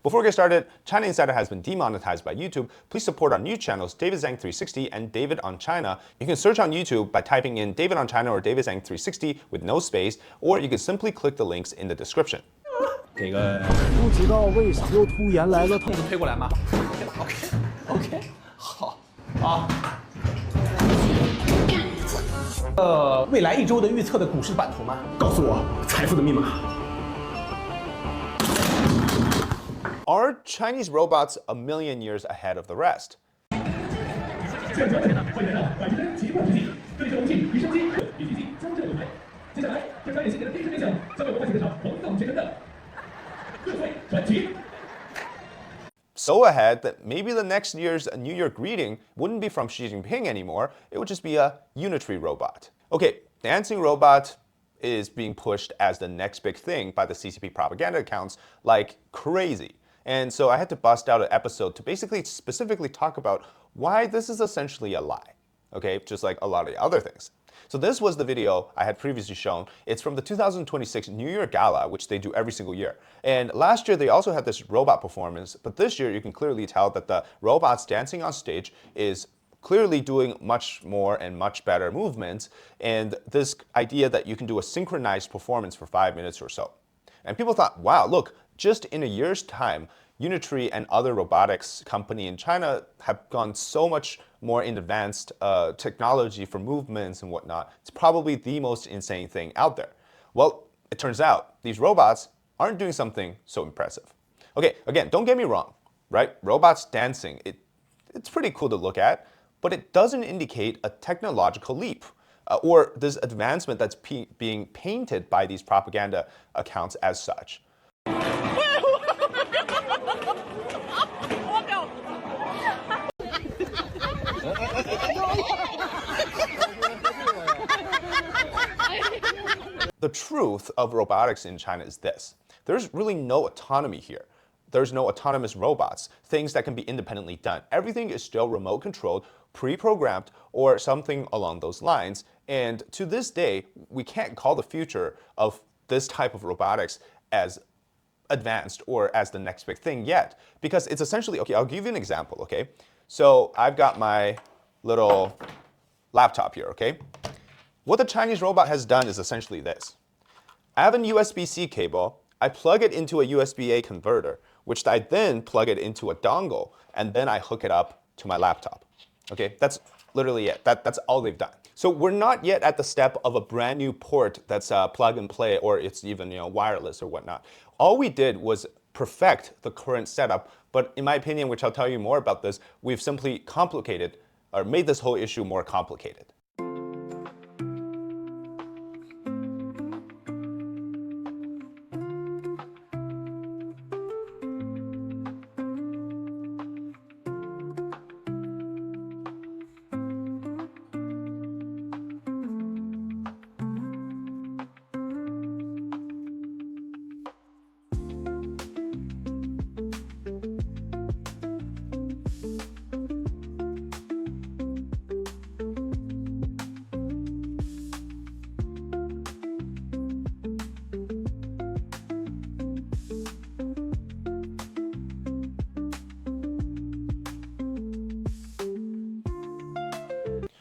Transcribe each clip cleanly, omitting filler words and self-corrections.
Before we get started, China Insider has been demonetized by YouTube. Please support our new channels, David Zhang 360 and David on China. You can search on YouTube by typing in David on China or David Zhang 360 with no space, or you can simply click the links in the description. 这个不知道为啥又突然来了。能推过来吗 ？OK， 好啊。未来1周的预测的股市版图吗？告诉我财富的密码。 Are Chinese robots a million years ahead of the rest? So ahead that maybe the next year's New Year greeting wouldn't be from Xi Jinping anymore, it would just be a unitary robot. Okay, dancing robot is being pushed as the next big thing by the CCP propaganda accounts like crazy. And so I had to bust out an episode to basically specifically talk about why this is essentially a lie, okay, just like a lot of the other things. So this was the video I had previously shown. It's from the 2026 New Year Gala, which they do every single year. And last year they also had this robot performance, but this year you can clearly tell that the robots dancing on stage is clearly doing much more and much better movements, and this idea that you can do a synchronized performance for 5 minutes or so. And people thought, wow, look, just in a year's time, Unitary and other robotics company in China have gone so much more in advanced technology for movements and whatnot. It's probably the most insane thing out there. Well, it turns out these robots aren't doing something so impressive. Okay, again, don't get me wrong, right? Robots dancing, it's pretty cool to look at, but it doesn't indicate a technological leap. Or this advancement that's being painted by these propaganda accounts as such. The truth of robotics in China is this. There's really no autonomy here. There's no autonomous robots, things that can be independently done. Everything is still remote controlled, pre-programmed, or something along those lines. And to this day, we can't call the future of this type of robotics as advanced or as the next big thing yet, because it's essentially, okay, I'll give you an example, okay? So I've got my little laptop here, okay? What the Chinese robot has done is essentially this. I have a USB-C cable, I plug it into a USB-A converter, which I then plug it into a dongle, and then I hook it up to my laptop. Okay, that's literally it. That's all they've done. So we're not yet at the step of a brand new port that's plug and play, or it's even wireless or whatnot. All we did was perfect the current setup, but in my opinion, which I'll tell you more about this, we've simply complicated or made this whole issue more complicated.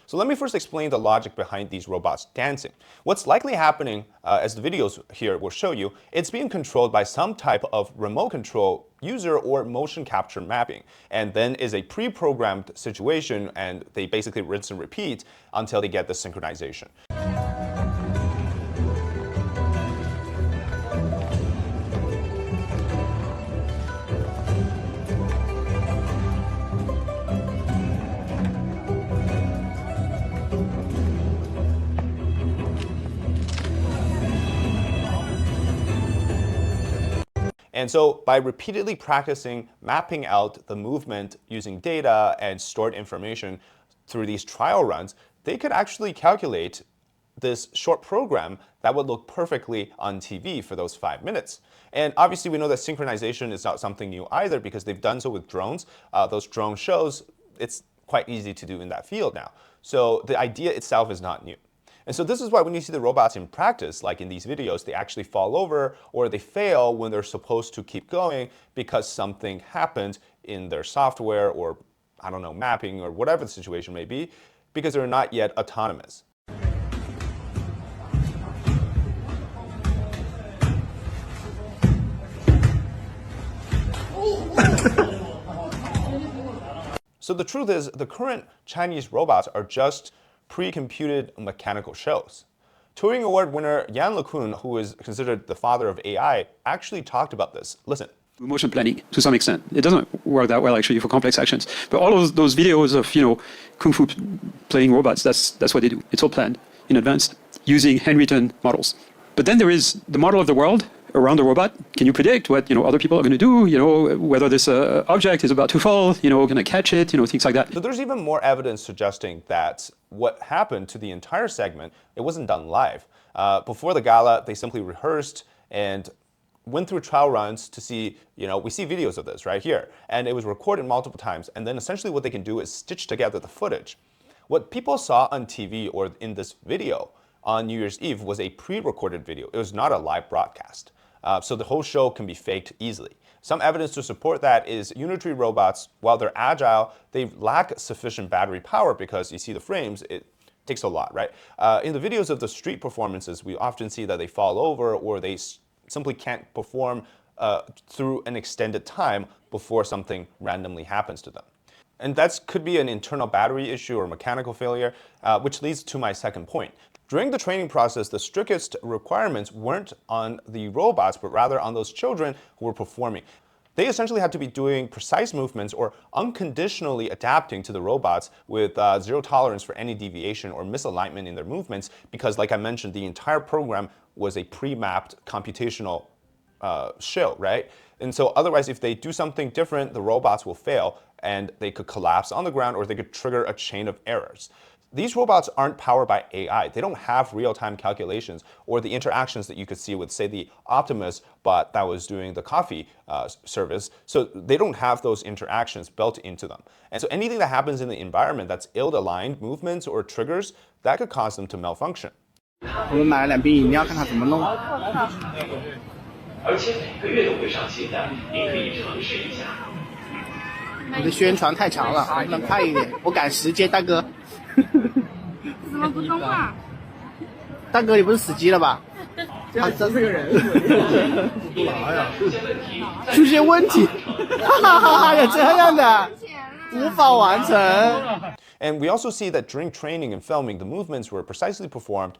So let me first explain the logic behind these robots dancing. What's likely happening, as the videos here will show you, it's being controlled by some type of remote control user or motion capture mapping, and then is a pre-programmed situation, and they basically rinse and repeat until they get the synchronization. And so by repeatedly practicing mapping out the movement using data and stored information through these trial runs, they could actually calculate this short program that would look perfectly on TV for those 5 minutes. And obviously we know that synchronization is not something new either, because they've done so with drones. Those drone shows, it's quite easy to do in that field now. So the idea itself is not new. And so this is why when you see the robots in practice, like in these videos, they actually fall over or they fail when they're supposed to keep going because something happened in their software or, I don't know, mapping or whatever the situation may be, because they're not yet autonomous. So the truth is, the current Chinese robots are just pre-computed mechanical shells. Turing Award winner Yan LeCun, who is considered the father of AI, actually talked about this. Listen. Motion planning to some extent. It doesn't work that well actually for complex actions. But all of those videos of kung fu playing robots, that's what they do. It's all planned in advance using handwritten models. But then there is the model of the world around the robot. Can you predict what other people are going to do? Whether this object is about to fall, going to catch it, things like that. So there's even more evidence suggesting that what happened to the entire segment, it wasn't done live. Before the gala, they simply rehearsed and went through trial runs to see, we see videos of this right here, and it was recorded multiple times. And then essentially what they can do is stitch together the footage. What people saw on TV or in this video on New Year's Eve was a pre-recorded video. It was not a live broadcast. So the whole show can be faked easily. Some evidence to support that is unitary robots, while they're agile, they lack sufficient battery power because you see the frames, it takes a lot, right? In the videos of the street performances, we often see that they fall over or they simply can't perform through an extended time before something randomly happens to them. And that could be an internal battery issue or mechanical failure, which leads to my second point. During the training process, the strictest requirements weren't on the robots, but rather on those children who were performing. They essentially had to be doing precise movements or unconditionally adapting to the robots with zero tolerance for any deviation or misalignment in their movements because, like I mentioned, the entire program was a pre-mapped computational shell, right? And so otherwise, if they do something different, the robots will fail and they could collapse on the ground or they could trigger a chain of errors. These robots aren't powered by AI. They don't have real-time calculations or the interactions that you could see with, say, the Optimus bot that was doing the coffee service. So they don't have those interactions built into them. And so anything that happens in the environment that's ill-aligned movements or triggers, that could cause them to malfunction. 我们买了2瓶饮料，看他怎么弄。而且每个月都会上新的，您可以尝试一下。你的宣传太长了，能不能快一点？我赶时间，大哥。怎么不动啊？大哥，你不是死机了吧？他真是个人，不拿呀！出现问题，哈哈哈哈！有这样的，无法完成。And we also see that during training and filming, the movements were precisely performed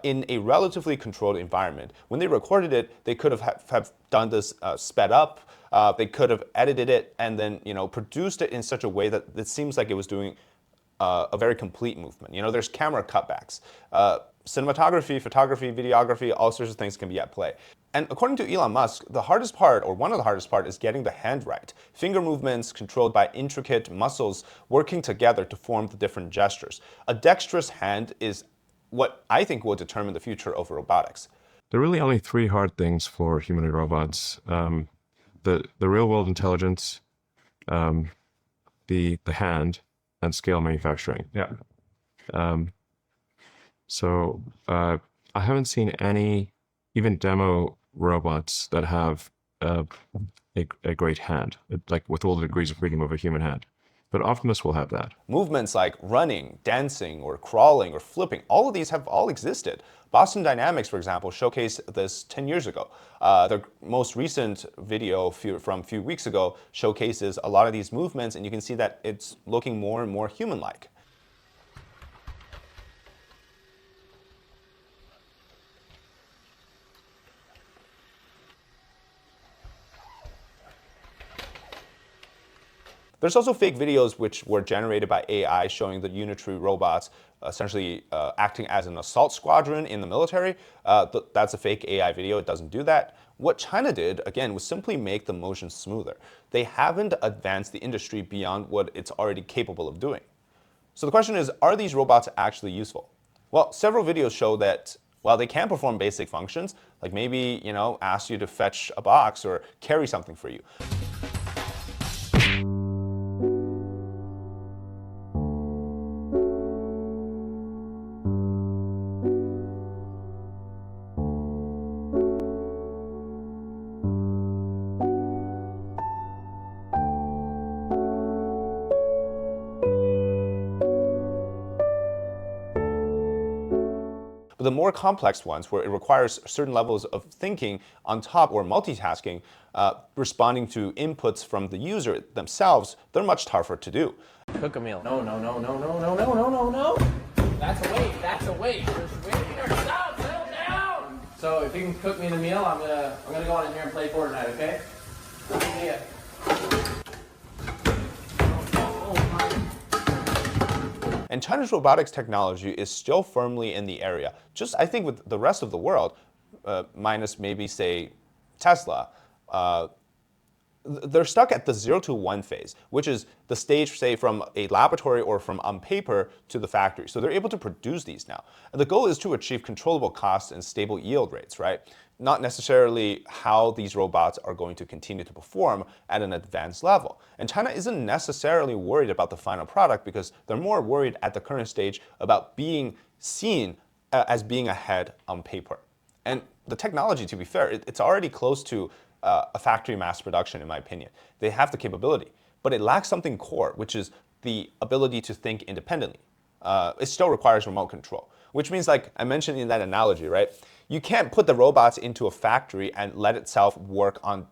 in a relatively controlled environment. When they recorded it, they could have done this sped up. They could have edited it and then produced it in such a way that it seems like it was doing a very complete movement. There's camera cutbacks. Cinematography, photography, videography, all sorts of things can be at play. And according to Elon Musk, the hardest part, or one of the hardest part, is getting the hand right. Finger movements controlled by intricate muscles working together to form the different gestures. A dexterous hand is what I think will determine the future of robotics. There are really only 3 hard things for humanoid robots. The real-world intelligence, the hand, and scale manufacturing. Yeah. So I haven't seen any, even demo robots that have a great hand, like with all the degrees of freedom of a human hand. But Optimus will have that. Movements like running, dancing, or crawling, or flipping, all of these have all existed. Boston Dynamics, for example, showcased this 10 years ago. Their most recent video from a few weeks ago showcases a lot of these movements, and you can see that it's looking more and more human-like. There's also fake videos which were generated by AI showing the unitary robots essentially acting as an assault squadron in the military. That's a fake AI video. It doesn't do that. What China did, again, was simply make the motion smoother. They haven't advanced the industry beyond what it's already capable of doing. So the question is, are these robots actually useful? Well, several videos show that while they can perform basic functions, like maybe, ask you to fetch a box or carry something for you, But the more complex ones, where it requires certain levels of thinking on top or multitasking, responding to inputs from the user themselves, they're much tougher to do. Cook a meal. No, no, no, no, no, no, no, no, no, no. That's a waste. That's a waste. There's waste here. Stop. Settle down. So if you can cook me the meal, I'm gonna go on in here and play Fortnite. Okay? See ya. And China's robotics technology is still firmly in the area. Just, I think, with the rest of the world, minus maybe, say, Tesla, they're stuck at the 0 to 1 phase, which is the stage, say, from a laboratory or from on paper to the factory. So they're able to produce these now. And the goal is to achieve controllable costs and stable yield rates, right? Not necessarily how these robots are going to continue to perform at an advanced level. And China isn't necessarily worried about the final product because they're more worried at the current stage about being seen as being ahead on paper. And the technology, to be fair, it's already close to a factory mass production, in my opinion. They have the capability, but it lacks something core, which is the ability to think independently. It still requires remote control, which means, like I mentioned in that analogy, right? You can't put the robots into a factory and let itself work on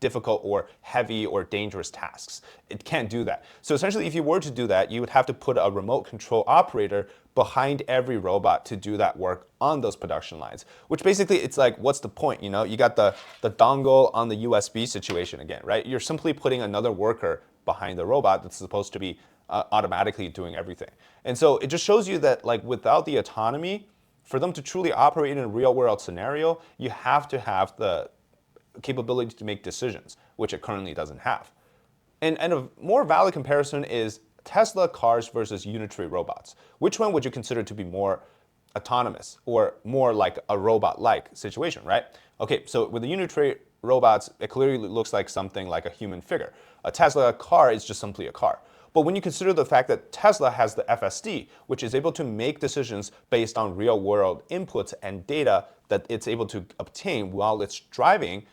difficult or heavy or dangerous tasks. It can't do that. So essentially, if you were to do that, you would have to put a remote control operator behind every robot to do that work on those production lines, which basically, it's like, what's the point? You know, you got the dongle on the USB situation again, right? You're simply putting another worker behind the robot that's supposed to be automatically doing everything. And so it just shows you that, like, without the autonomy, for them to truly operate in a real world scenario, you have to have the capability to make decisions, which it currently doesn't have. And a more valid comparison is Tesla cars versus unitary robots. Which one would you consider to be more autonomous or more like a robot-like situation, right? Okay, so with the unitary robots, it clearly looks like something like a human figure. A Tesla car is just simply a car. But when you consider the fact that Tesla has the FSD, which is able to make decisions based on real-world inputs and data that it's able to obtain while it's driving,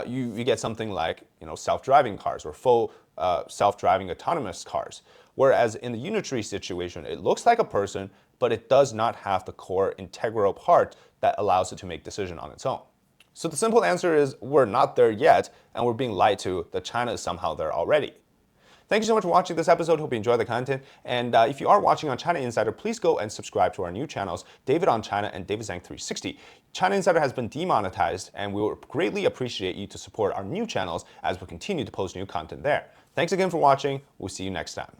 you get something like, you know, self-driving cars or full self-driving autonomous cars. Whereas in the unitary situation, it looks like a person, but it does not have the core integral part that allows it to make decision on its own. So the simple answer is we're not there yet, and we're being lied to that China is somehow there already. Thank you so much for watching this episode. Hope you enjoy the content. And if you are watching on China Insider, please go and subscribe to our new channels, David on China and David Zhang 360. China Insider has been demonetized, and we would greatly appreciate you to support our new channels as we continue to post new content there. Thanks again for watching. We'll see you next time.